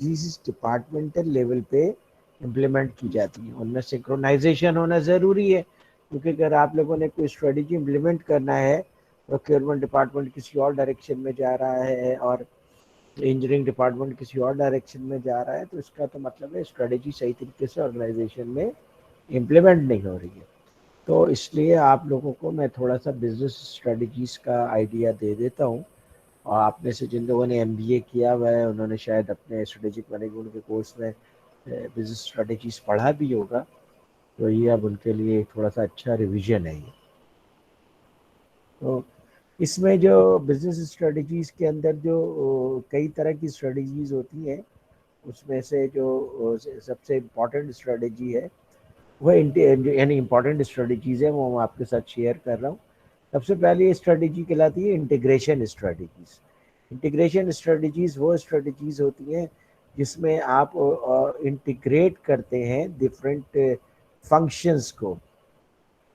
Departmental level पे implement की जाती है। उनमें सिंक्रोनाइजेशन होना ज़रूरी है, क्योंकि अगर आप लोगों ने कोई स्ट्रेटजी इम्प्लीमेंट करना है, प्रोक्योरमेंट डिपार्टमेंट किसी और डायरेक्शन में जा रहा है और इंजीनियरिंग डिपार्टमेंट किसी और डायरेक्शन में जा रहा है, तो इसका तो मतलब है स्ट्रेटजी सही तरीके से ऑर्गेनाइजेशन में इम्प्लीमेंट नहीं हो रही है। तो इसलिए आप लोगों को मैं थोड़ा सा बिजनेस स्ट्रेटजीज का आइडिया दे देता हूँ। और आप में से जिन लोगों ने एमबीए किया हुआ है, उन्होंने शायद अपने स्ट्रेटेजिक मैनेजमेंट के कोर्स में बिजनेस स्ट्रेटजीज पढ़ा भी होगा, तो ये अब उनके लिए थोड़ा सा अच्छा रिवीजन है ये। तो इसमें जो बिजनेस स्ट्रेटजीज के अंदर जो कई तरह की स्ट्रेटजीज होती हैं, उसमें से जो सबसे इम्पॉर्टेंट स्ट्रेटजी है वो यानी इम्पॉर्टेंट स्ट्रेटजीज है, वो मैं आपके साथ शेयर कर रहा हूँ। सबसे पहली स्ट्रेटजी कहलाती है इंटीग्रेशन स्ट्रेटजीज। इंटीग्रेशन स्ट्रेटजीज वो स्ट्रेटजीज होती हैं जिसमें आप इंटीग्रेट करते हैं डिफरेंट फंक्शंस को।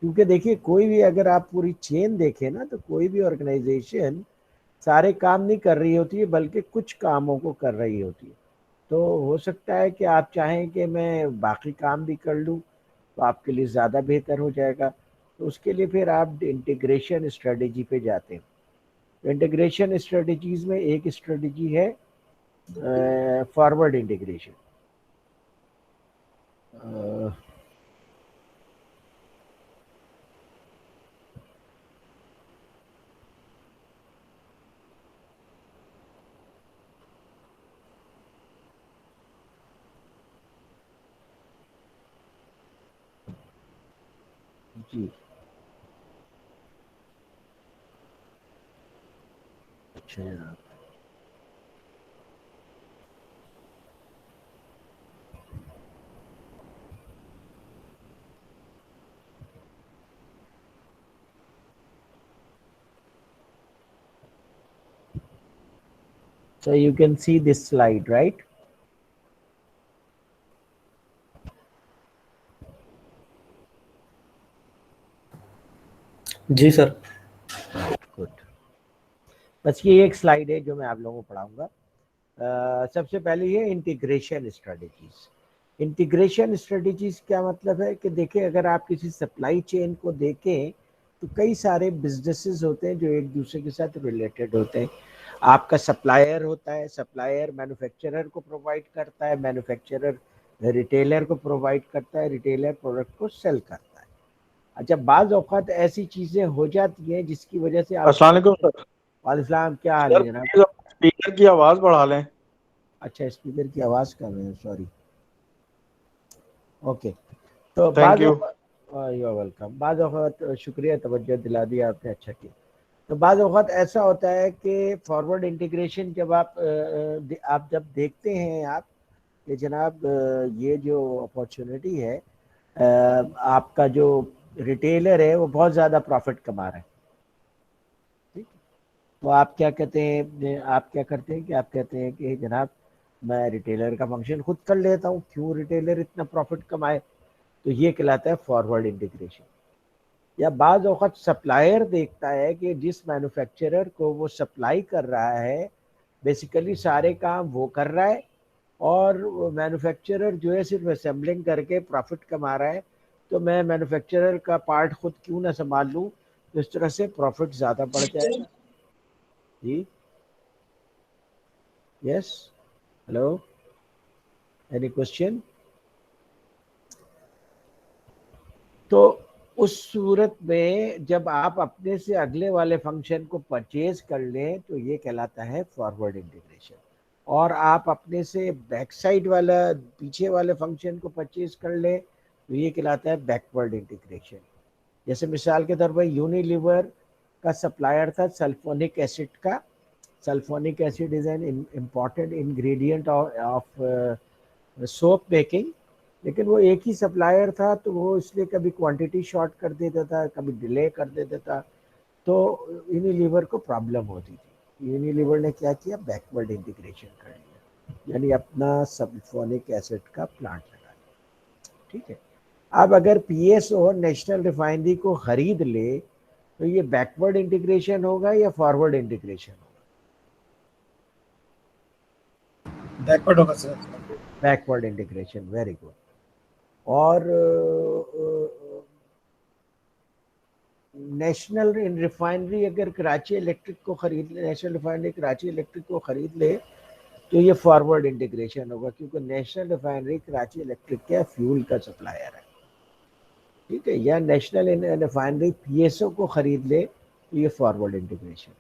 क्योंकि देखिए, कोई भी अगर आप पूरी चेन देखें ना, तो कोई भी ऑर्गेनाइजेशन सारे काम नहीं कर रही होती है, बल्कि कुछ कामों को कर रही होती है। तो हो सकता है कि आप चाहें कि मैं बाकी काम भी कर लूँ, तो आपके लिए ज़्यादा बेहतर हो जाएगा। तो उसके लिए फिर आप इंटीग्रेशन स्ट्रेटजी पे जाते हैं। तो इंटीग्रेशन स्ट्रेटजीज में एक स्ट्रेटजी है फॉरवर्ड इंटीग्रेशन। जी, अच्छा जनाब। So you can see this slide, right? जी सर। गुड। बस ये एक स्लाइड है जो मैं आप लोगों को पढ़ाऊंगा। सबसे पहले ये इंटीग्रेशन स्ट्रेटजीज। इंटीग्रेशन स्ट्रेटजीज क्या मतलब है कि देखिए, अगर आप किसी सप्लाई चेन को देखें, तो कई सारे बिजनेसेस होते हैं जो एक दूसरे के साथ रिलेटेड होते हैं। आपका सप्लायर होता है, सप्लायर मैन्युफैक्चरर को प्रोवाइड करता है, मैन्युफैक्चरर रिटेलर को प्रोवाइड करता है, रिटेलर प्रोडक्ट को सेल करता है। अच्छा, बाज़ औक़ात ऐसी चीज़ें हो जाती हैं जिसकी वजह से आप अस्सलाम वालेकुम सर। वालेकुम, क्या हाल है सर जनाब? प्लीज स्पीकर की आवाज़ बढ़ा लें। अच्छा, स्पीकर की आवाज़ कर रहे हैं, सॉरी। ओके। तो थैंक बाज़ यू। औक़ात, यू आर वेलकम। बाज़ औक़ात, शुक्रिया, तवज्जो दिला दिया आपने, अच्छा किया। तो बाज़ औक़ात ऐसा होता है कि फॉरवर्ड इंटीग्रेशन जब आप जब देखते हैं आप कि जनाब ये जो अपॉर्चुनिटी है, आपका जो रिटेलर है वो बहुत ज़्यादा प्रॉफिट कमा रहा है, ठीक है? तो आप क्या कहते हैं, आप क्या करते हैं कि आप कहते हैं कि जनाब मैं रिटेलर का फंक्शन खुद कर लेता हूँ, क्यों रिटेलर इतना प्रॉफिट कमाए? तो ये कहलाता है फॉरवर्ड इंटीग्रेशन। या बाज़ औक़ात सप्लायर देखता है कि जिस मैन्युफैक्चरर को वो सप्लाई कर रहा है, बेसिकली सारे काम वो कर रहा है, और मैन्युफैक्चरर जो है सिर्फ असेंबलिंग करके प्रॉफिट कमा रहा है, तो मैं मैन्युफैक्चरर का पार्ट खुद क्यों ना संभाल लूँ? तो इस तरह से प्रॉफिट ज़्यादा बढ़ जाएगा। जी, यस, हेलो, एनी क्वेश्चन? तो उस सूरत में जब आप अपने से अगले वाले फंक्शन को परचेज कर लें, तो ये कहलाता है फॉरवर्ड इंटीग्रेशन। और आप अपने से बैक साइड वाला, पीछे वाले फंक्शन को परचेज कर लें, तो ये कहलाता है बैकवर्ड इंटीग्रेशन। जैसे मिसाल के तौर पर यूनिलीवर का सप्लायर था सल्फोनिक एसिड का। Sulphonic acid is an important ingredient of soap making, लेकिन वो एक ही सप्लायर था, तो वो इसलिए कभी क्वांटिटी शॉर्ट कर देता था, कभी डिले कर देता था, तो यूनिलीवर को प्रॉब्लम होती थी। यूनिलीवर ने क्या किया, बैकवर्ड इंटीग्रेशन कर लिया, यानी अपना सल्फोनिक एसिड का प्लांट लगा लिया, ठीक है? अब अगर पीएसओ नेशनल रिफाइनरी को खरीद ले, तो ये बैकवर्ड इंटीग्रेशन होगा या फॉरवर्ड इंटीग्रेशन होगा? बैकवर्ड होगा sir. Backward integration, very good. और नेशनल रिफाइनरी अगर कराची इलेक्ट्रिक को खरीद ले, नेशनल रिफाइनरी कराची इलेक्ट्रिक को खरीद ले, तो ये फॉरवर्ड इंटीग्रेशन होगा, क्योंकि नेशनल रिफाइनरी कराची इलेक्ट्रिक का फ्यूल का सप्लायर है, ठीक है। या नेशनल रिफाइनरी पीएसओ को खरीद ले, तो ये फॉरवर्ड इंटीग्रेशन।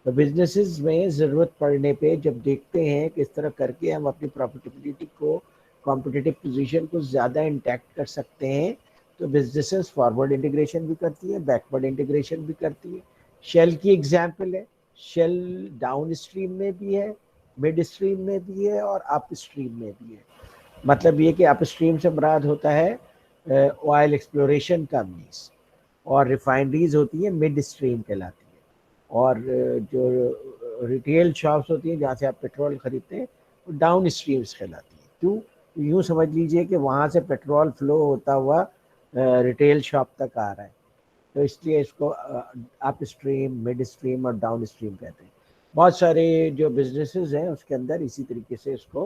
तो बिजनेसेस में ज़रूरत पड़ने पे जब देखते हैं किस तरह करके हम अपनी प्रॉफिटेबिलिटी को, कॉम्पिटिटिव पोजीशन को ज़्यादा इंटैक्ट कर सकते हैं, तो बिजनेसेस फॉरवर्ड इंटीग्रेशन भी करती है, बैकवर्ड इंटीग्रेशन भी करती है। शेल की एग्जांपल है, शेल डाउन स्ट्रीम में भी है, मिड स्ट्रीम में भी है और अप स्ट्रीम में भी है। मतलब ये कि अप स्ट्रीम से मुराद होता है ऑयल एक्सप्लोरेशन कंपनीज, और रिफाइनरीज होती है मिड स्ट्रीम कहलाती है, और जो रिटेल शॉप्स होती हैं जहाँ से आप पेट्रोल खरीदते हैं वो डाउन स्ट्रीम्स कहलाती है। क्यों? यूँ समझ लीजिए कि वहाँ से पेट्रोल फ्लो होता हुआ रिटेल शॉप तक आ रहा है, तो इसलिए इसको अप स्ट्रीम, मिड स्ट्रीम और डाउन स्ट्रीम कहते हैं। बहुत सारे जो बिजनेसेस हैं उसके अंदर इसी तरीके से इसको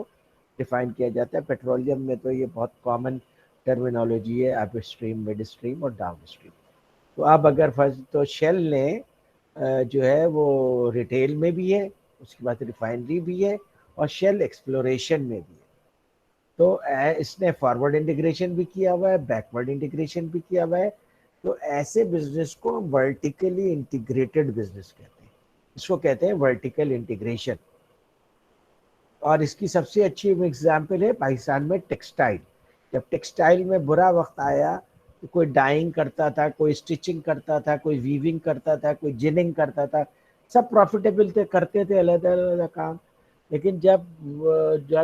डिफाइन किया जाता है। पेट्रोलियम में तो ये बहुत कॉमन टर्मिनोलॉजी है, अप स्ट्रीम, मिड स्ट्रीम और डाउन स्ट्रीम। तो अब अगर फर्स्ट तो शेल ने जो है वो रिटेल में भी है, उसके बाद रिफाइनरी भी है और शेल एक्सप्लोरेशन में भी है। तो इसने फॉरवर्ड इंटीग्रेशन भी किया हुआ है, बैकवर्ड इंटीग्रेशन भी किया हुआ है। तो ऐसे बिजनेस को वर्टिकली इंटीग्रेटेड बिजनेस कहते हैं, इसको कहते हैं वर्टिकल इंटीग्रेशन। और इसकी सबसे अच्छी एग्जाम्पल है पाकिस्तान में टेक्सटाइल। जब टेक्सटाइल में बुरा वक्त आया तो कोई डाइंग करता था, कोई स्टिचिंग करता था, कोई वीविंग करता था, कोई जिनिंग करता था, सब प्रॉफिटेबल थे, करते थे अलग अलग काम। लेकिन जब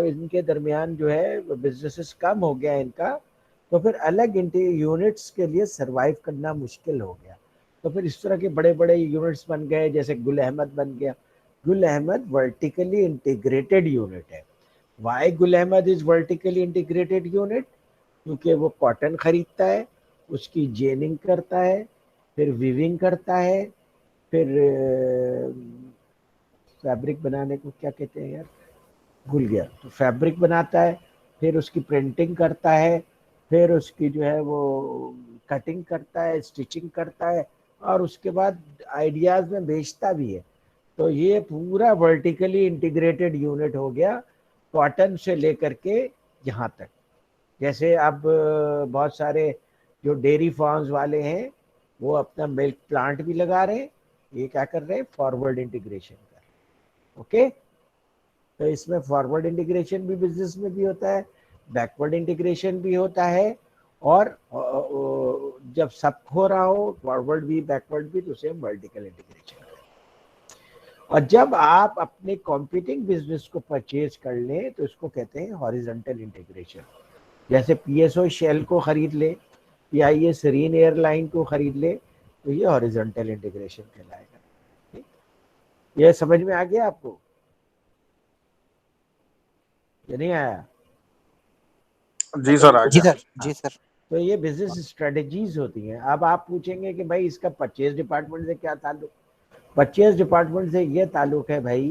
इनके दरमियान जो है बिजनेसेस कम हो गया इनका, तो फिर अलग यूनिट्स के लिए सरवाइव करना मुश्किल हो गया। तो फिर इस तरह के बड़े बड़े यूनिट्स बन गए, जैसे गुल अहमद बन गया। Gul Ahmed vertically integrated unit है। Why Gul Ahmed is vertically integrated unit? क्योंकि वो कॉटन खरीदता है, उसकी जेनिंग करता है, फिर वीविंग करता है, फिर फैब्रिक बनाने को क्या कहते हैं यार, भूल गया। तो फैब्रिक बनाता है, फिर उसकी प्रिंटिंग करता है, फिर उसकी जो है वो कटिंग करता है, स्टिचिंग करता है, और उसके बाद आइडियाज में बेचता भी है। तो ये पूरा वर्टिकली इंटीग्रेटेड यूनिट हो गया, कॉटन से लेकर के यहाँ तक। जैसे अब बहुत सारे जो डेयरी फार्म्स वाले हैं वो अपना मिल्क प्लांट भी लगा रहे हैं, ये क्या कर रहे हैं, फॉरवर्ड इंटीग्रेशन कर रहे हैं। ओके, तो इसमें फॉरवर्ड इंटीग्रेशन भी बिजनेस में भी होता है, बैकवर्ड इंटीग्रेशन भी होता है, और जब सब हो रहा हो, फॉरवर्ड भी बैकवर्ड भी, तो उसे हम वर्टिकल इंटीग्रेशन। और जब आप अपने कॉम्पिटिंग बिजनेस को परचेज कर लें तो इसको कहते हैं हॉरिजॉन्टल इंटीग्रेशन। जैसे पीएसओ शेल को खरीद ले या ये सरीन एयरलाइन को खरीद ले, तो ये हॉरिजॉन्टल इंटीग्रेशन कहलाएगा। ठीक, ये समझ में आ गया आपको? ये नहीं आया? जी सर, आ जी गया। सर, जी सर। तो ये बिजनेस स्ट्रेटजीज होती हैं। अब आप पूछेंगे कि भाई इसका परचेज डिपार्टमेंट से क्या ताल्लुक? परचेज डिपार्टमेंट से ये ताल्लुक है भाई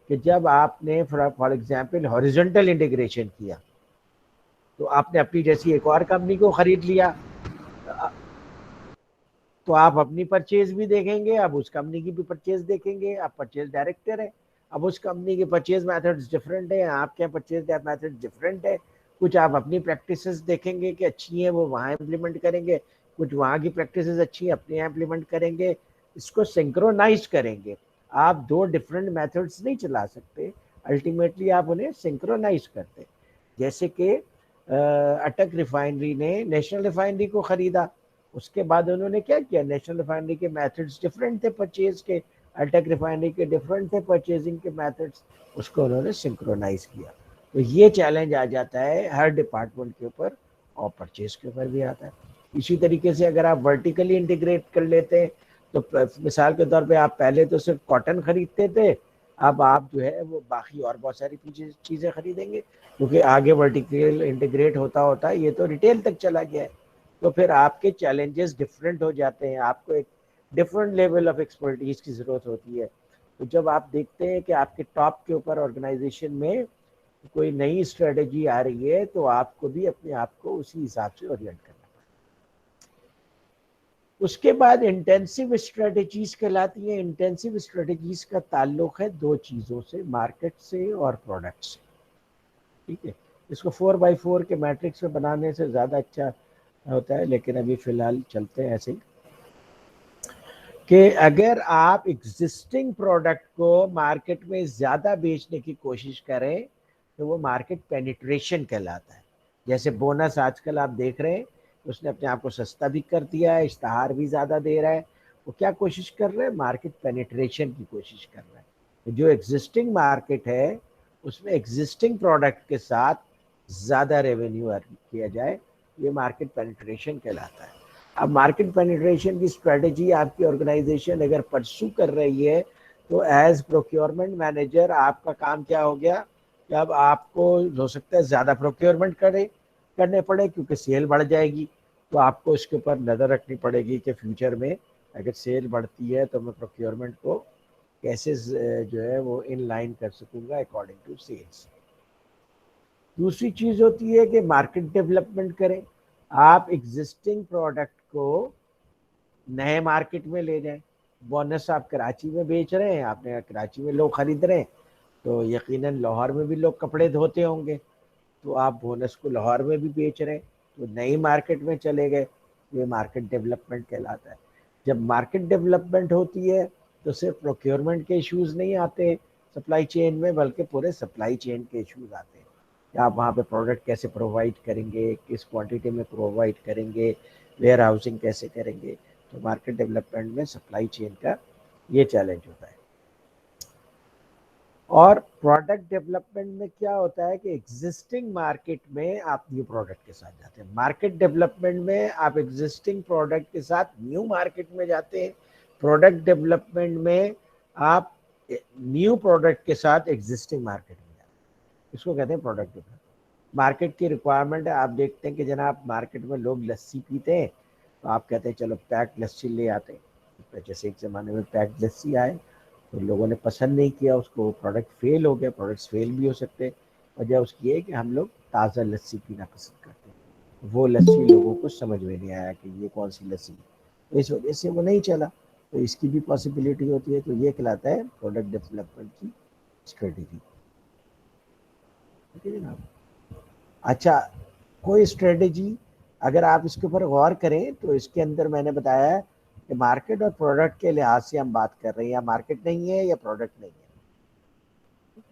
कि जब आपने फॉर एग्जांपल हॉरिजॉन्टल इंटीग्रेशन किया, तो आपने अपनी जैसी एक और कंपनी को खरीद लिया, तो आप अपनी परचेज भी देखेंगे, अब उस कंपनी की भी परचेज देखेंगे। आप परचेज डायरेक्टर है, अब उस कंपनी के परचेज मेथड्स डिफरेंट है, आपके परचेज मेथड डिफरेंट है। कुछ आप अपनी प्रैक्टिसेस देखेंगे कि अच्छी हैं, वो वहाँ इम्प्लीमेंट करेंगे, कुछ वहाँ की प्रैक्टिसेस अच्छी हैं, अपने यहाँ इम्प्लीमेंट करेंगे, इसको सिंक्रोनाइज करेंगे। आप दो डिफरेंट मेथड्स नहीं चला सकते, अल्टीमेटली आप उन्हें सिंक्रोनाइज करते। जैसे कि अटक रिफाइनरी ने नेशनल रिफाइनरी को खरीदा, उसके बाद उन्होंने क्या किया, नेशनल रिफाइनरी के मेथड्स डिफरेंट थे परचेज के, अटक रिफाइनरी के डिफरेंट थे परचेजिंग के मेथड्स, उसको उन्होंने सिंक्रोनाइज किया। तो ये चैलेंज आ जाता है हर डिपार्टमेंट के ऊपर, और परचेज के ऊपर भी आता है। इसी तरीके से अगर आप वर्टिकली इंटीग्रेट कर लेते हैं, तो मिसाल के तौर पे आप पहले तो सिर्फ कॉटन खरीदते थे, अब आप जो है वो बाकी और बहुत सारी चीज़ें खरीदेंगे, क्योंकि आगे वर्टिकल इंटीग्रेट होता होता ये तो रिटेल तक चला गया है। तो फिर आपके चैलेंजेस डिफरेंट हो जाते हैं, आपको एक डिफरेंट लेवल ऑफ एक्सपर्टीज की ज़रूरत होती है। तो जब आप देखते हैं कि आपके टॉप के ऊपर ऑर्गेनाइजेशन में कोई नई स्ट्रेटेजी आ रही है तो आपको भी अपने आप को उसी हिसाब से ओरिएंट करना पड़ेगा। उसके बाद इंटेंसिव स्ट्रेटेजीज कहलाती हैं। इंटेंसिव स्ट्रेटेजीज का ताल्लुक है दो चीज़ों से, मार्केट से और प्रोडक्ट से। ठीक है, इसको 4x4 के मैट्रिक्स में बनाने से ज़्यादा अच्छा होता है, लेकिन अभी फ़िलहाल चलते हैं ऐसे ही कि अगर आप एग्जिस्टिंग प्रोडक्ट को मार्केट में ज़्यादा बेचने की कोशिश करें तो वो मार्केट पेनिट्रेशन कहलाता है। जैसे बोनस आजकल आप देख रहे हैं, उसने अपने आप को सस्ता भी कर दिया है, इश्तहार भी ज़्यादा दे रहा है। वो क्या कोशिश कर रहे हैं? मार्केट पेनिट्रेशन की कोशिश कर रहा है। जो एग्जिस्टिंग मार्केट है उसमें एग्जिस्टिंग प्रोडक्ट के साथ ज़्यादा रेवेन्यू अर्न किया जाए, ये मार्केट पेनिट्रेशन कहलाता है। अब मार्केट पेनिट्रेशन की स्ट्रेटेजी आपकी ऑर्गेनाइजेशन अगर परसू कर रही है तो एज प्रोक्योरमेंट मैनेजर आपका काम क्या हो गया कि अब आपको हो सकता है ज़्यादा प्रोक्योरमेंट करने पड़े, क्योंकि सेल बढ़ जाएगी। तो आपको इसके ऊपर नज़र रखनी पड़ेगी कि फ्यूचर में अगर सेल बढ़ती है तो मैं प्रोक्योरमेंट को कैसे जो है वो इन लाइन कर सकूंगा अकॉर्डिंग टू सेल्स। दूसरी चीज़ होती है कि मार्केट डेवलपमेंट करें। आप एग्जिस्टिंग प्रोडक्ट को नए मार्केट में ले जाएं। बोनस आप कराची में बेच रहे हैं, आपने कराची में लोग खरीद रहे हैं, तो यकीनन लाहौर में भी लोग कपड़े धोते होंगे, तो आप बोनस को लाहौर में भी बेच रहे हैं, तो नई मार्केट में चले गए। ये मार्केट डेवलपमेंट कहलाता है। जब मार्केट डेवलपमेंट होती है तो सिर्फ प्रोक्योरमेंट के इश्यूज नहीं आते सप्लाई चेन में, बल्कि पूरे सप्लाई चेन के इश्यूज आते हैं कि आप वहाँ पे प्रोडक्ट कैसे प्रोवाइड करेंगे, किस क्वांटिटी में प्रोवाइड करेंगे, वेयर हाउसिंग कैसे करेंगे। तो मार्केट डेवलपमेंट में सप्लाई चेन का ये चैलेंज होता है। और प्रोडक्ट डेवलपमेंट में क्या होता है कि एग्जिस्टिंग मार्केट में आप न्यू प्रोडक्ट के साथ जाते हैं। मार्केट डेवलपमेंट में आप एग्जिस्टिंग प्रोडक्ट के साथ न्यू मार्केट में जाते हैं। प्रोडक्ट डेवलपमेंट में आप न्यू प्रोडक्ट के साथ एग्जिस्टिंग मार्केट में जाते हैं। इसको कहते हैं प्रोडक्ट डेवलपमेंट। मार्केट की रिक्वायरमेंट है। आप देखते हैं कि जनाब मार्केट में लोग लस्सी पीते हैं, तो आप कहते हैं चलो पैक लस्सी ले आते हैं। जैसे एक ज़माने में पैक लस्सी आए तो लोगों ने पसंद नहीं किया उसको, प्रोडक्ट फेल हो गया। प्रोडक्ट्स फेल भी हो सकते हैं। वजह उसकी है कि हम लोग ताज़ा लस्सी पीना पसंद करते हैं। वो लस्सी लोगों को समझ में नहीं आया कि ये कौन सी लस्सी है, तो इस वजह से वो नहीं चला। तो इसकी भी पॉसिबिलिटी होती है। तो ये कहलाता है प्रोडक्ट डेवलपमेंट की स्ट्रेटेजी। ठीक है जनाब। अच्छा, कोई स्ट्रेटेजी अगर आप इसके ऊपर गौर करें तो इसके अंदर मैंने बताया है कि मार्केट और प्रोडक्ट के लिहाज से हम बात कर रहे हैं, या मार्केट नहीं है या प्रोडक्ट नहीं है।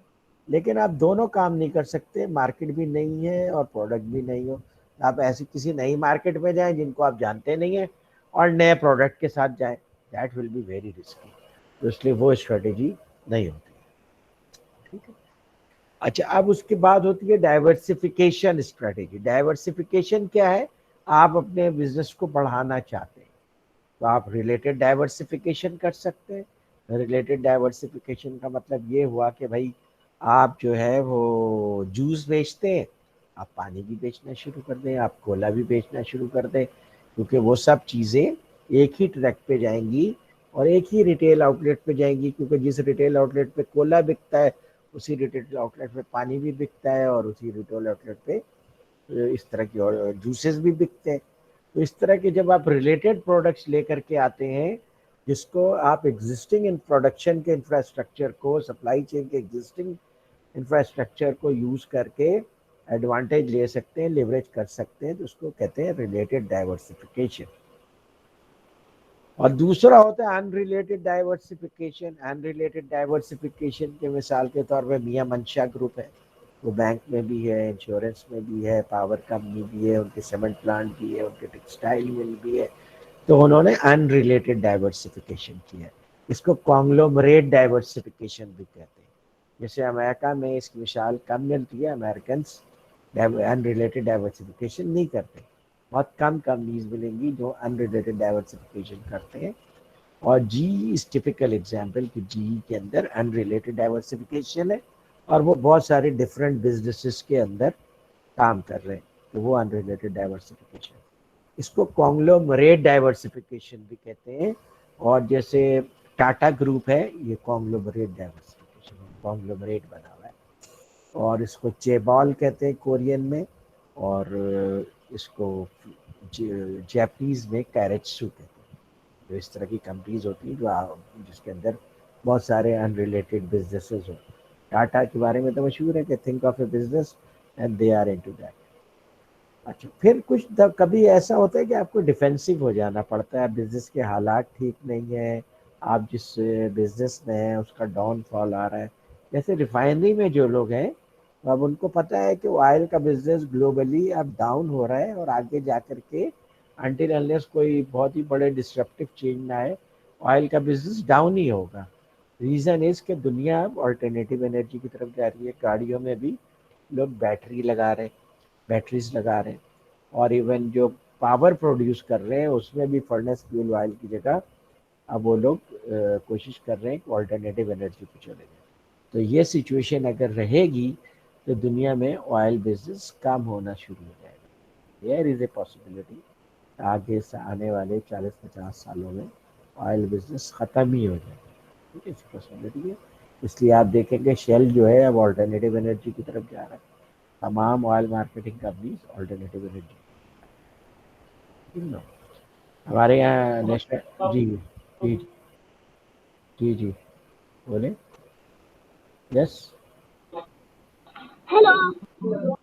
लेकिन आप दोनों काम नहीं कर सकते, मार्केट भी नहीं है और प्रोडक्ट भी नहीं हो। आप ऐसी किसी नई मार्केट में जाएं जिनको आप जानते नहीं हैं और नए प्रोडक्ट के साथ जाएं, that will be very risky. तो इसलिए वो स्ट्रेटेजी नहीं होती। ठीक है। अच्छा, अब उसके बाद होती है डाइवर्सिफिकेशन स्ट्रेटेजी। डाइवर्सिफिकेशन क्या है? आप अपने बिजनेस को बढ़ाना चाहते हैं तो आप रिलेटेड डाइवर्सिफिकेशन कर सकते हैं। रिलेटेड डाइवर्सिफिकेशन का मतलब ये हुआ कि भाई आप जो है वो जूस बेचते हैं, आप पानी भी बेचना शुरू कर दें, आप कोला भी बेचना शुरू कर दें, क्योंकि वो सब चीज़ें एक ही ट्रैक पे जाएंगी और एक ही रिटेल आउटलेट पे जाएंगी। क्योंकि जिस रिटेल आउटलेट पे कोला बिकता है उसी रिटेल आउटलेट पे पानी भी बिकता है, और उसी रिटेल आउटलेट पे इस तरह की और जूसेस भी बिकते हैं। तो इस तरह के जब आप रिलेटेड प्रोडक्ट्स लेकर के आते हैं, जिसको आप एग्जिस्टिंग इन प्रोडक्शन के इंफ्रास्ट्रक्चर को, सप्लाई चेन के एग्जिस्टिंग इंफ्रास्ट्रक्चर को यूज करके एडवांटेज ले सकते हैं, लिवरेज कर सकते हैं, तो उसको कहते हैं रिलेटेड डाइवर्सिफिकेशन। और दूसरा होता है अनरिलेटेड डाइवर्सिफिकेशन। अनरिलेटेड डाइवर्सिफिकेशन के मिसाल के तौर पे मियां मंशा ग्रुप है, वो बैंक में भी है, इंश्योरेंस में भी है, पावर कंपनी भी है, उनके सीमेंट प्लांट भी है, उनके टेक्सटाइल मिल भी है। तो उन्होंने अनरिलेटेड डाइवर्सिफिकेशन किया है। इसको कॉन्ग्लोमरेट डाइवर्सिफिकेशन भी कहते हैं। जैसे अमेरिका में इसकी मिसाल कम मिलती है, अमेरिकन अनरिलेटेड डाइवर्सिफिकेशन नहीं करते। बहुत कम कंपनीज मिलेंगी जो अनरिलेटेड डाइवर्सिफिकेशन करते हैं। और जी इज टिपिकल एग्जाम्पल कि जी के अंदर अनरिलेटेड डाइवर्सिफिकेशन है और वो बहुत सारे डिफरेंट बिजनेसेस के अंदर काम कर रहे हैं, तो वो अनरिलेटेड डाइवर्सिफिकेशन। इसको कॉन्ग्लोमरेट डाइवर्सिफिकेशन भी कहते हैं। और जैसे टाटा ग्रुप है, ये कॉन्ग्लोमरेट डाइवर्सिफिकेशन, कॉन्ग्लोमरेट बना हुआ है। और इसको चेबॉल कहते हैं कोरियन में, और इसको जापानीज में कैरेट्सू कहते हैं। तो इस तरह की कंपनीज होती हैं जिसके अंदर बहुत सारे अनरिलेटेड बिजनेसेस हो। टाटा के बारे में तो मशहूर है कि think of a business and they are into that. अच्छा, फिर कुछ कभी ऐसा होता है कि आपको डिफेंसिव हो जाना पड़ता है, बिजनेस के हालात ठीक नहीं है, आप जिस बिजनेस में हैं उसका डाउनफॉल आ रहा है। जैसे रिफाइनरी में जो लोग हैं, अब उनको पता है कि ऑयल का बिजनेस ग्लोबली अब डाउन हो रहा है और आगे जा कर के अनटिल अनलेस कोई बहुत ही बड़े डिस्ट्रप्टिव चेंज ना आए, ऑयल का बिजनेस डाउन ही होगा। रीज़न इज कि दुनिया अब ऑल्टरनेटिव एनर्जी की तरफ जा रही है। गाड़ियों में भी लोग बैटरीज लगा रहे हैं, और इवन जो पावर प्रोड्यूस कर रहे हैं उसमें भी फर्नेस फ्यूल ऑयल की जगह अब वो लोग कोशिश कर रहे हैं कि ऑल्टरनेटिव एनर्जी पे चले जाए। तो ये सिचुएशन अगर रहेगी तो दुनिया में ऑयल बिजनेस कम होना शुरू हो जाएगा। देयर इज ए पॉसिबिलिटी आगे से आने वाले 40-50 सालों में ऑयल बिजनेस ख़त्म ही हो जाएगा। ठीक है, पॉसिबिलिटी है। इसलिए आप देखेंगे शेल जो है अब ऑल्टरनेटिव एनर्जी की तरफ जा रहा है। तमाम oil marketing companies alternative energy, हमारे यहाँ नेशनल। जी जी जी जी, बोले। यस। हेलो।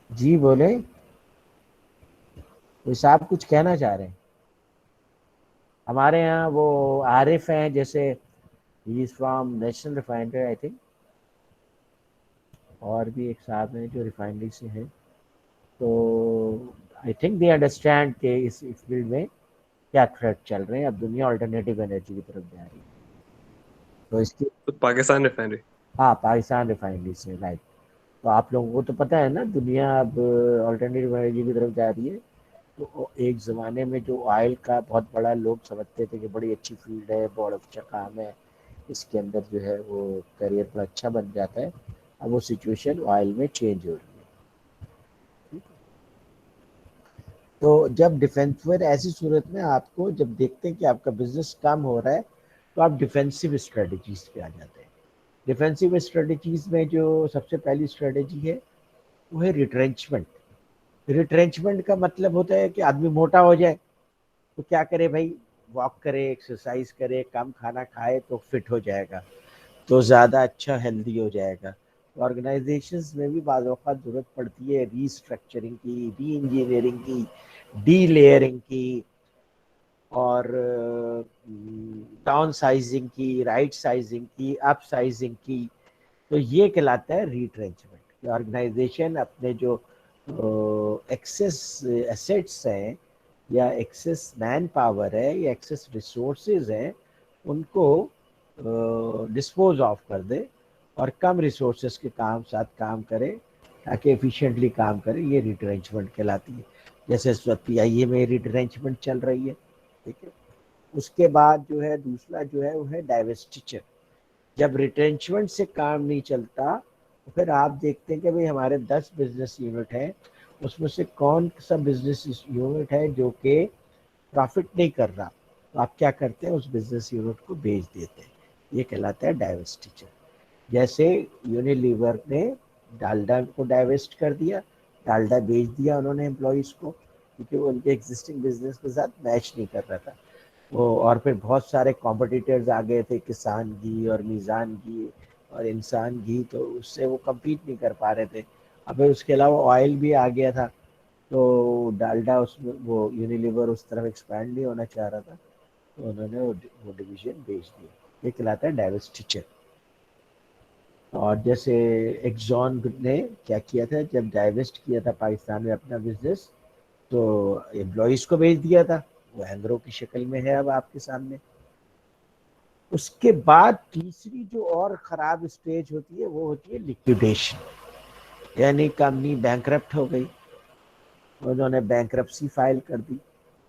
जी बोले, कोई साहब कुछ कहना चाह रहे हैं। हमारे यहाँ वो आरिफ हैं, जैसे he is from national refinery I think, और भी एक साहब हैं जो रिफाइनरी से हैं। तो आई थिंक दे अंडरस्टैंड कि इस फील्ड में क्या थ्रेट चल रहे हैं। अब दुनिया ऑल्टरनेटिव एनर्जी की तरफ जा रही है, तो इसकी। तो पाकिस्तान रिफाइनरी। हाँ, पाकिस्तान रिफाइनरी से, राइट। तो आप लोगों को तो पता है ना, दुनिया अब ऑल्टरनेटिव एनर्जी की तरफ जा रही है। तो एक ज़माने में जो ऑयल का बहुत बड़ा लोग समझते थे कि बड़ी अच्छी फील्ड है, बहुत अच्छा काम है, इसके अंदर जो है वो करियर बड़ा अच्छा बन जाता है, अब वो सिचुएशन ऑयल में चेंज हो रही है। तो जब डिफेंसिव, ऐसी सूरत में आपको जब देखते हैं कि आपका बिजनेस कम हो रहा है, तो आप डिफेंसिव स्ट्रेटजीज पे आ जाते हैं। डिफेंसिव स्ट्रेटजीज में जो सबसे पहली स्ट्रेटजी है वो है रिट्रेंचमेंट। रिट्रेंचमेंट का मतलब होता है कि आदमी मोटा हो जाए तो क्या करे भाई, वॉक करे, एक्सरसाइज करे, कम खाना खाए तो फिट हो जाएगा, तो ज़्यादा अच्छा हेल्दी हो जाएगा। ऑर्गेनाइजेशंस में भी बाज़ औक़ात ज़रूरत पड़ती है रीस्ट्रक्चरिंग की, री इंजीनियरिंग की, डी लेयरिंग की, और डाउन साइजिंग की, राइट साइजिंग की, अप साइजिंग की। तो ये कहलाता है रीट्रेंचमेंट। ऑर्गेनाइजेशन अपने जो एक्सेस एसेट्स हैं, या एक्सेस मैन पावर है, या एक्सेस रिसोर्सेज हैं, उनको डिस्पोज ऑफ कर दे और कम रिसोर्सेज के साथ काम करे, ताकि एफिशिएंटली काम करे। ये रिट्रेंचमेंट कहलाती है। जैसे इस वक्त PIA में रिट्रेंचमेंट चल रही है। ठीक है। उसके बाद जो है दूसरा जो है वो है डाइवेस्टिचर। जब रिटेंचमेंट से काम नहीं चलता तो फिर आप देखते हैं कि भाई हमारे 10 बिजनेस यूनिट हैं, उसमें से कौन सा बिजनेस यूनिट है जो कि प्रॉफिट नहीं कर रहा, तो आप क्या करते हैं, उस बिजनेस यूनिट को बेच देते हैं। ये कहलाता है डाइवेस्टिचर। जैसे यूनिलीवर ने डालडा को डाइवेस्ट कर दिया, डालडा बेच दिया उन्होंने एम्प्लॉयज़ को, क्योंकि वो उनके एग्जिस्टिंग बिजनेस के साथ मैच नहीं कर रहा था वो। और फिर बहुत सारे कॉम्पिटिटर्स आ गए थे, किसान घी और मीज़ान घी और इंसान घी, तो उससे वो कम्पीट नहीं कर पा रहे थे। अब फिर उसके अलावा ऑयल भी आ गया था, तो डालडा उसमें, वो यूनिलीवर उस तरफ एक्सपैंड नहीं होना चाह रहा था, तो उन्होंने वो डिवीजन बेच दिया। ये कहलाता है डाइवेस्टिचर। और जैसे एक्सॉन ने क्या किया था, जब डाइवेस्ट किया था पाकिस्तान में अपना बिजनेस, तो एम्प्लॉयज़ को बेच दिया था, वो एंग्रो की शक्ल में है अब आपके सामने। उसके बाद तीसरी जो और ख़राब स्टेज होती है वो होती है लिक्विडेशन, यानी कंपनी बैंकरप्ट हो गई, उन्होंने बैंकरप्सी फाइल कर दी।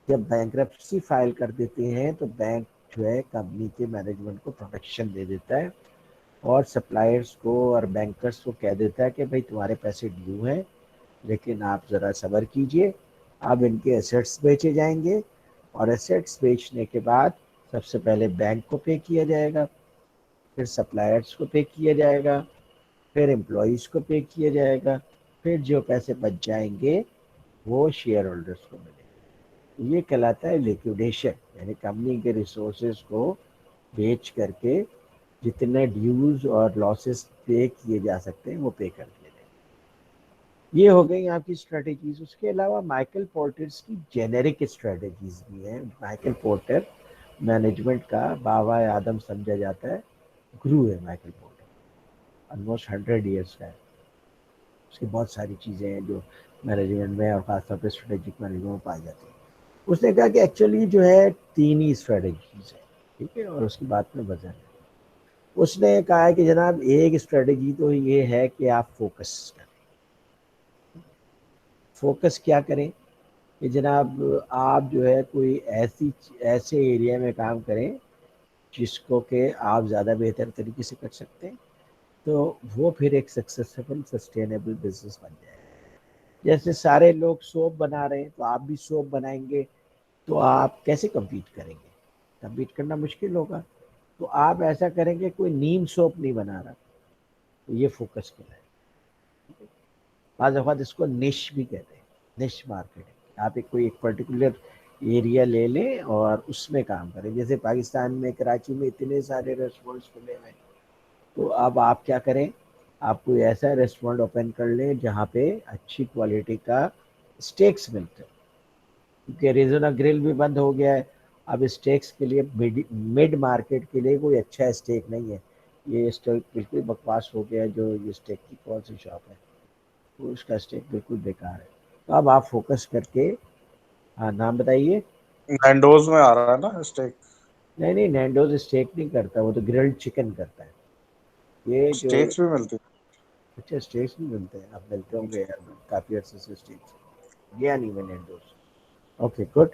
जब बैंकरप्सी फाइल कर देते हैं तो बैंक जो है कंपनी के मैनेजमेंट को प्रोटेक्शन दे देता है, और सप्लायर्स को और बैंकर्स को कह देता है कि भाई तुम्हारे पैसे ड्यू हैं, लेकिन आप ज़रा सब्र कीजिए, अब इनके एसेट्स बेचे जाएंगे, और एसेट्स बेचने के बाद सबसे पहले बैंक को पे किया जाएगा, फिर सप्लायर्स को पे किया जाएगा, फिर एम्प्लॉयज़ को पे किया जाएगा, फिर जो पैसे बच जाएंगे वो शेयर होल्डर्स को मिलेंगे। ये कहलाता है लिक्विडेशन, यानी कंपनी के रिसोर्सेज को बेच करके जितने ड्यूज और लॉसेस पे किए जा सकते हैं वो पे कर दिए जाएंगे। ये हो गई आपकी स्ट्रेटेजीज। उसके अलावा माइकल पोर्टर्स की जेनेरिक स्ट्रेटेजीज भी हैं। माइकल पोर्टर मैनेजमेंट का बाबा आदम समझा जाता है, गुरु है माइकल पोर्टर, ऑलमोस्ट 100 ईयर्स का है। उसकी बहुत सारी चीज़ें हैं जो मैनेजमेंट में और खासतौर पर स्ट्रेटेजिक मैनेजमेंट में पाई जाती हैं। उसने कहा कि एक्चुअली जो है 3 ही स्ट्रेटेजीज है, ठीक है, और उसकी बात में वजन है। उसने कहा है कि जनाब एक स्ट्रेटेजी तो ये है कि आप फोकस करें। फोकस क्या करें कि जनाब आप जो है कोई ऐसे एरिया में काम करें जिसको कि आप ज़्यादा बेहतर तरीके से कर सकते हैं, तो वो फिर एक सक्सेसफुल सस्टेनेबल बिजनेस बन जाए। जैसे सारे लोग सोप बना रहे हैं तो आप भी सोप बनाएंगे, तो आप कैसे कम्पीट करेंगे? कम्पीट करना मुश्किल होगा। तो आप ऐसा करेंगे, कोई नीम सोप नहीं बना रहा, तो ये फोकस कहलाए। बाज़ औक़ात इसको निश भी कहते हैं, निश मार्केटिंग। आप एक कोई एक पर्टिकुलर एरिया ले लें और उसमें काम करें। जैसे पाकिस्तान में कराची में इतने सारे रेस्टोरेंट्स खुले हुए हैं, तो अब आप क्या करें, आप कोई ऐसा रेस्टोरेंट ओपन कर लें जहाँ पे अच्छी क्वालिटी का स्टेक्स मिलते हैं, क्योंकि एरिज़ोना ग्रिल भी बंद हो गया है। अब स्टेक्स के लिए मिड मार्केट के लिए कोई अच्छा स्टेक नहीं है। ये स्टेक बिल्कुल बकवास हो गया है। जो ये स्टेक की कौन सी शॉप है, तो उसका स्टेक बिल्कुल बेकार है। तो अब आप फोकस करके, हाँ नाम बताइए। नैंडोज में आ रहा है ना स्टेक। नहीं नहीं, नैंडोज स्टेक नहीं करता, वो तो ग्रिल्ड चिकन करता है। ये जो, स्टेक्स भी मिलती अच्छा स्टेक्स भी मिलते हैं, आप मिलते होंगे यार, काफ़ी अर्से से स्टेक्स गया नहीं मैं नैंडोज। Okay good.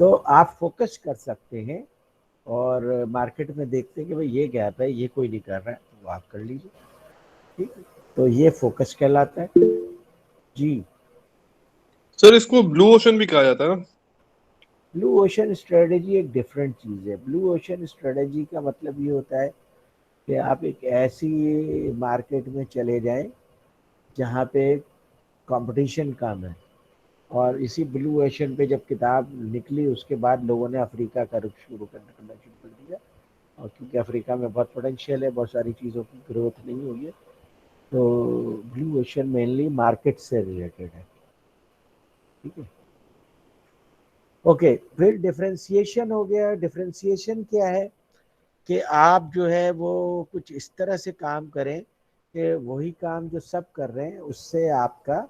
तो आप फोकस कर सकते हैं और मार्केट में देखते हैं कि भाई ये गैप है, ये कोई नहीं कर रहा है, तो आप कर लीजिए, ठीक है। तो ये फोकस कहलाता है जी। सर इसको ब्लू ओशन भी कहा जाता है ना? ब्लू ओशन स्ट्रेटेजी एक डिफरेंट चीज़ है। ब्लू ओशन स्ट्रेटेजी का मतलब ये होता है कि आप एक ऐसी मार्केट में चले जाएं जहाँ पे कंपटीशन कम है। और इसी ब्लू ओशन पे जब किताब निकली उसके बाद लोगों ने अफ्रीका का रुख करना शुरू कर दिया। और क्योंकि अफ्रीका में बहुत पोटेंशियल है, बहुत सारी चीज़ों की ग्रोथ नहीं हुई है, तो ब्लू ओशन मेनली मार्केट से रिलेटेड है, ठीक है। ओके, फिर डिफरेंशिएशन हो गया। डिफरेंशिएशन क्या है कि आप जो है वो कुछ इस तरह से काम करें कि वही काम जो सब कर रहे हैं उससे आपका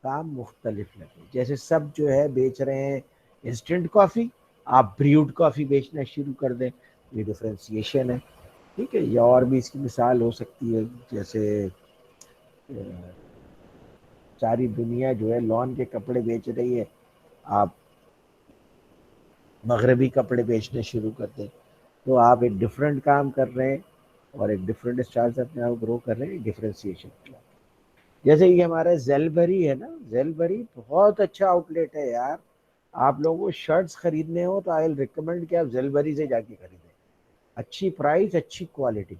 काम मुख्तलिफ लगे। जैसे सब जो है बेच रहे हैं इंस्टेंट कॉफ़ी, आप ब्रूड कॉफ़ी बेचना शुरू कर दें, ये डिफरेंशिएशन है, ठीक है। या और भी इसकी मिसाल हो सकती है, जैसे सारी दुनिया जो है लॉन के कपड़े बेच रही है, आप मगरबी कपड़े बेचने शुरू कर दें, तो आप एक डिफरेंट काम कर रहे हैं और एक डिफरेंट स्टाइल से अपने आप ग्रो कर रहे हैं, डिफरेंशिएशन। जैसे ये हमारा जेलबरी है ना, जेलबरी बहुत अच्छा आउटलेट है यार। आप लोगों को शर्ट्स खरीदने हो तो आई विल रिकमेंड कि आप जेलबरी से जाके खरीदें। अच्छी प्राइस, अच्छी क्वालिटी,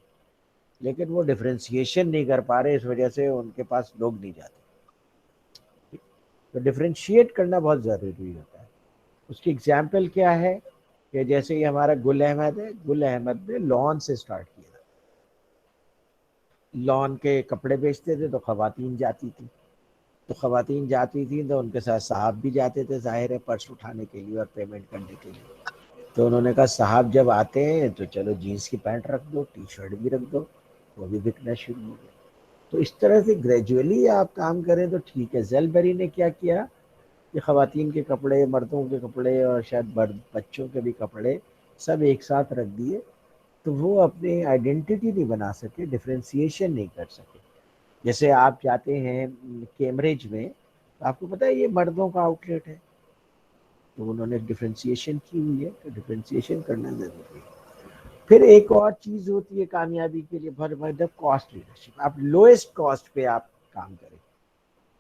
लेकिन वो डिफरेंशिएशन नहीं कर पा रहे, इस वजह से उनके पास लोग नहीं जाते। तो डिफरेंशिएट करना बहुत ज़रूरी होता है। उसकी एग्जाम्पल क्या है कि जैसे ये हमारा गुल अहमद है, गुल अहमद ने लॉन से स्टार्ट किया। लॉन के कपड़े बेचते थे तो ख़वातीन जाती थी, तो ख़वातीन जाती थी तो उनके साथ साहब भी जाते थे, ज़ाहिर है, पर्स उठाने के लिए और पेमेंट करने के लिए। तो उन्होंने कहा साहब जब आते हैं तो चलो जीन्स की पैंट रख दो, टी शर्ट भी रख दो, वो भी बिकना शुरू हो गया। तो इस तरह से ग्रेजुअली आप काम करें तो ठीक है। जेलबरी ने क्या किया कि ख़वातीन के कपड़े, मर्दों के कपड़े और शायद बच्चों के भी कपड़े सब एक साथ रख दिए, तो वो अपनी आइडेंटिटी नहीं बना सके, डिफ्रेंसिएशन नहीं कर सके। जैसे आप जाते हैं कैम्ब्रिज में, तो आपको पता है ये मर्दों का आउटलेट है, तो उन्होंने डिफ्रेंसिएशन की हुई है, तो डिफ्रेंसिएशन करना ज़रूरी है। फिर एक और चीज़ होती है कामयाबी के लिए, मतलब कॉस्ट लीडरशिप। आप लोएस्ट कॉस्ट पे आप काम करें,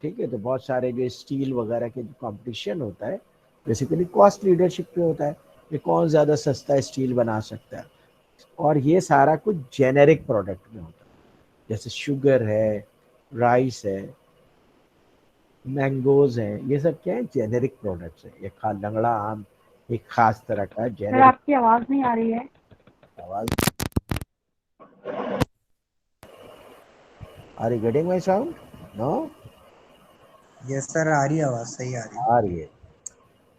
ठीक है। तो बहुत सारे जो स्टील वगैरह के जो कंपटीशन होता है बेसिकली कॉस्ट लीडरशिप पे होता है कि कौन ज़्यादा सस्ता स्टील बना सकता है। और ये सारा कुछ जेनेरिक प्रोडक्ट में होता है, जैसे शुगर है, राइस है, मैंगोज हैं, ये सब क्या है, जेनेरिक प्रोडक्ट्स है। ये लंगड़ा आम एक खास तरह का सर जेनेरिक। आपकी आवाज नहीं आ रही है। आवाज are you getting my sound? No, yes sir, आ रही है आवाज, सही आ रही है। आ रही है।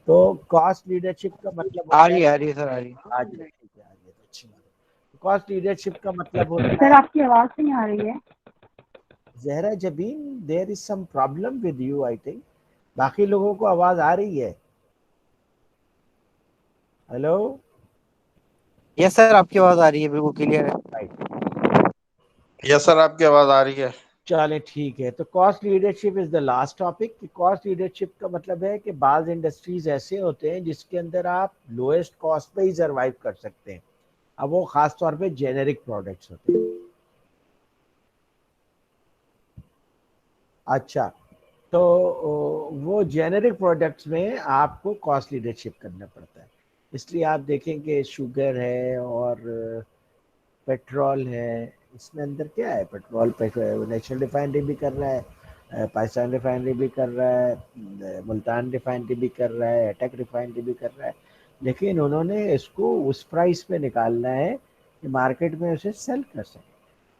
तो कॉस्ट लीडरशिप का मतलब आ रही है सर, आ रही है। आज ठीक है, आ रही है तो अच्छी बात है। कॉस्ट लीडरशिप का मतलब होता सर है, आपकी आवाज नहीं आ रही है। Zehra Jabeen, there is some problem with you I think. बाकी लोगों को आवाज आ रही है? हेलो? यस सर, आपकी आवाज आ रही है, बिल्कुल क्लियर है। राइट, यस सर, आपकी आवाज आ रही है। चले ठीक है। तो cost leadership is the last topic. Cost leadership का मतलब है कि बाज इंडस्ट्रीज ऐसे होते हैं जिसके अंदर आप लोएस्ट कॉस्ट पे ही सर्वाइव कर सकते हैं। अब वो खास तौर पे जेनेरिक प्रोडक्ट्स होते हैं। अच्छा, तो वो जेनेरिक प्रोडक्ट्स में आपको कॉस्ट लीडरशिप करना पड़ता है। इसलिए आप देखेंगे शुगर है और पेट्रोल है, इसमें अंदर क्या है, पेट्रोल नेशनल रिफाइनरी भी कर रहा है, पाकिस्तान रिफाइनरी भी कर रहा है, मुल्तान रिफाइनरी भी कर रहा है, अटक रिफाइनरी भी कर रहा है, लेकिन उन्होंने इसको उस प्राइस पे निकालना है कि मार्केट में उसे सेल कर सके।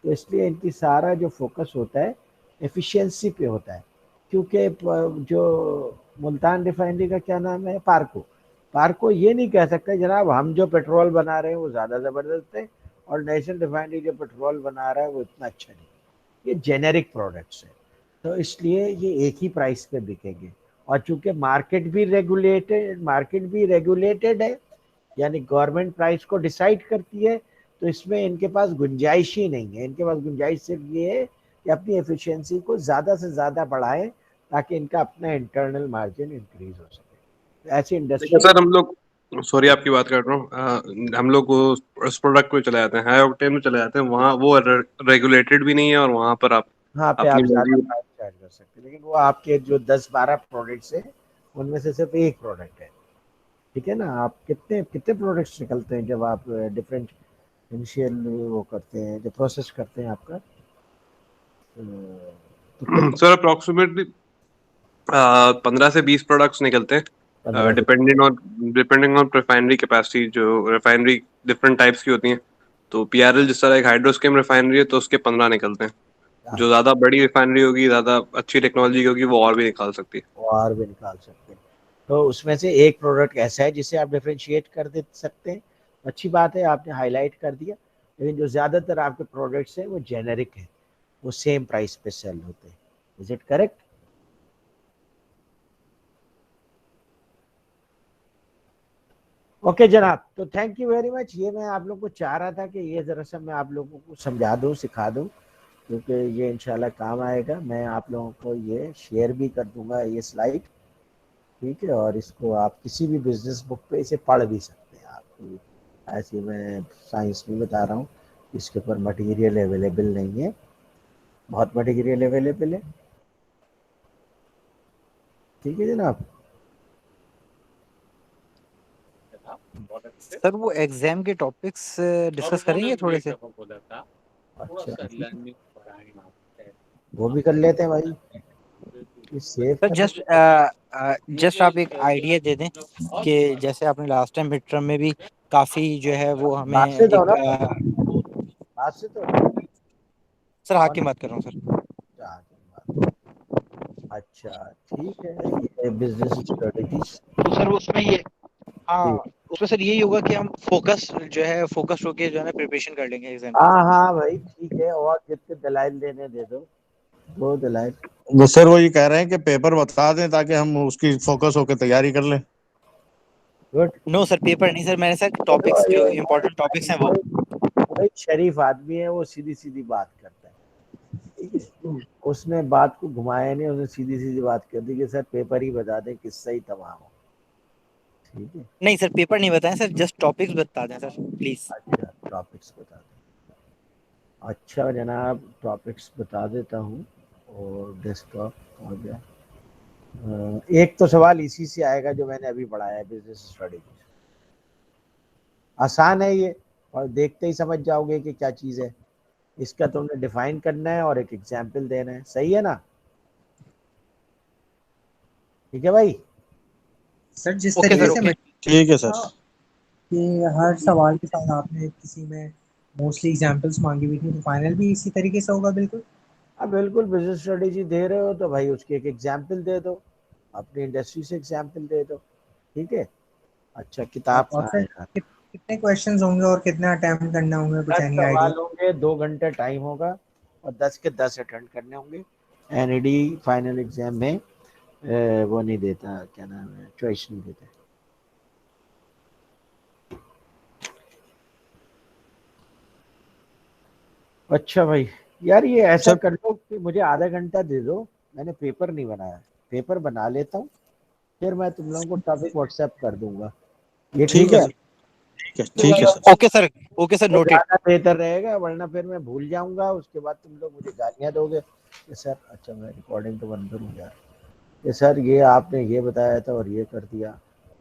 तो इसलिए इनकी सारा जो फोकस होता है एफिशिएंसी पे होता है। क्योंकि जो मुल्तान रिफाइनरी का क्या नाम है, पार्को, पार्को ये नहीं कह सकता जनाब हम जो पेट्रोल बना रहे हैं वो ज़्यादा ज़बरदस्त है और नेशनल रिफाइनरी जो पेट्रोल बना रहा है वो इतना अच्छा नहीं। ये जेनेरिक प्रोडक्ट्स है, तो इसलिए ये एक ही प्राइस पे बिकेंगे। और चूंकि मार्केट भी रेगुलेटेड है, यानी गवर्नमेंट प्राइस को डिसाइड करती है, तो इसमें इनके पास गुंजाइश ही नहीं है। इनके पास गुंजाइश सिर्फ ये है कि अपनी एफिशिएंसी को ज़्यादा से ज़्यादा बढ़ाएं ताकि इनका अपना इंटरनल मार्जिन इंक्रीज हो सके। ऐसी देखिए इंडस्ट्री। सर, हम लोग, सॉरी आपकी बात कर रहा हूँ, हम लोग उस प्रोडक्ट पे चले जाते हैं, हाई ऑक्टेन में चले जाते हैं, वहाँ वो रेगुलेटेड भी नहीं है और वहाँ पर आप हाँ पे अपनी आप ज़्यादा मर्जी। प्राइस चार्ज कर सकते हैं, लेकिन वो आपके जो 10-12 प्रोडक्ट्स है उनमें से सिर्फ एक प्रोडक्ट है। ठीक है ना? आप कितने कितने प्रोडक्ट्स निकलते हैं जब आप डिफरेंट इनिशियल वो करते हैं, जो प्रोसेस करते हैं आपका, तो कितने? सर अप्रोक्सीमेटली 15 से 20 प्रोडक्ट्स निकलते हैं, 15 से डिपेंडिंग ऑन रिफाइनरी कैपेसिटी। जो रिफाइनरी डिफरेंट टाइप्स की होती हैं, तो पीआरएल जिस तरह एक हाइड्रोस्केम रिफाइनरी है तो उसके 15 निकलते हैं। जो ज्यादा बड़ी रिफाइनरी होगी, ज्यादा अच्छी टेक्नोलॉजी होगी, वो और भी निकाल सकती है। और भी निकाल सकते हैं। तो उसमें से एक प्रोडक्ट ऐसा है जिसे आप डिफरेंशिएट कर दे सकते हैं। अच्छी बात है, आपने हाईलाइट कर दिया। लेकिन जो ज़्यादातर आपके प्रोडक्ट्स हैं वो जेनेरिक हैं, वो सेम प्राइस पे सेल होते हैं। Is it correct? ओके जनाब, तो थैंक यू वेरी मच। ये मैं आप लोग को चाह रहा था कि ये ज़रा सा मैं आप लोगों को समझा दूँ, सिखा दूँ, क्योंकि ये इंशाल्लाह काम आएगा। मैं आप लोगों को ये शेयर भी कर दूंगा ये स्लाइड, ठीक है? और इसको आप किसी भी बिजनेस बुक पे इसे पढ़ भी सकते हैं आप। ऐसे मैं साइंस नहीं बता रहा हूँ, इसके ऊपर मटेरियल अवेलेबल नहीं है, बहुत मटेरियल अवेलेबल है। ठीक है जनाब? सर वो एग्जाम के टॉपिक्स डिस्कस करेंगे थोड़े से। अच्छा, वो भी कर लेते हैं भाई, सेव सर कर जस्ट आप एक आइडिया दे दें कि जैसे आपने लास्ट टाइम मिड टर्म में भी काफी जो है वो हमें बात से तो एक ना, बात से तो ना। सर हाँ की बात कर रहा हूँ सर। अच्छा ठीक है, ये बिजनेस स्ट्रेटजीज। तो सर उसमें ये, हाँ उसमें सर यही होगा कि हम फोकस होके जो है ना प्रिपरेशन कर लेंगे एग्जाम की। हाँ हाँ भाई ठीक है, और जितने दलाइल देने दे दो, दो दलाइल। वो सर वो ये कह रहे हैं कि पेपर बता दें ताकि हम उसकी फोकस होकर तैयारी कर लें। गुड। नो सर, पेपर नहीं सर, मैंने सर टॉपिक्स जो इम्पोर्टेंट टॉपिक्स हैं वो। वो एक शरीफ आदमी है, वो सीधी सीधी बात करता है, ठीक है? उसने बात को घुमाया नहीं, उसने सीधी सीधी बात कर दी कि सर पेपर ही बता दें, किस्सा ही तमाम हो। ठीक है, नहीं सर, पेपर नहीं बताएं सर, जस्ट टॉपिक्स बता दें सर प्लीज। अच्छा टॉपिक्स बता दें। अच्छा जनाब, टॉपिक्स बता देता हूँ। और डेस्कटॉप हो गया। एक तो सवाल इसी से आएगा जो मैंने अभी पढ़ाया है, बिजनेस स्टडी। आसान है ये, और देखते ही समझ जाओगे कि क्या चीज़ है। इसका तुमने डिफाइन करना है और एक एग्जाम्पल देना है, सही है ना? ठीक है भाई। सर जिस ओके तरीके सर, से ओके। मैं ठीक है सर। कि हर सवाल के साथ आपने किसी में मोस्टली एग्जांपल्स मांगी हुई थी, तो फाइनल भी इसी तरीके से होगा बिल्कुल। अब बिल्कुल बिजनेस स्ट्रेटेजी दे रहे हो तो भाई उसकी एक एग्जाम्पल दे दो, अपनी इंडस्ट्री से एग्जाम्पल दे दो, ठीक है। अच्छा किताब और कहाँ सर है यार? कितने क्वेश्चंस होंगे और कितना अटेम्प्ट करना होंगे, कुछ 10 एनी आइडिया? सवाल होंगे, 2 घंटे टाइम होगा और 10 के 10 अटेंड करने होंगे। एनईडी फाइनल एग्जाम में वो नहीं देता, क्या नाम है, चॉइस नहीं देता। अच्छा भाई, यार ये ऐसा सर कर लो कि मुझे आधा घंटा दे दो, मैंने पेपर नहीं बनाया, पेपर बना लेता हूँ, फिर मैं तुम लोगों को टॉपिक व्हाट्सएप कर दूंगा। ये ठीक ठीक है है? सर। ठीक है sir. Okay sir, okay sir, तो नोटेड। ज़्यादा बेहतर रहेगा, वरना फिर मैं भूल जाऊंगा, उसके बाद तुम लोग मुझे गालियाँ दोगे कि सर, अच्छा मैं रिकॉर्डिंग तो बंद करूँ यार, कि सर ये आपने ये बताया था और ये कर दिया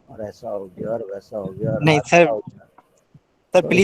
और ऐसा हो गया और वैसा हो गया और नहीं हादसा सर, हो गया। सर तो प्लीज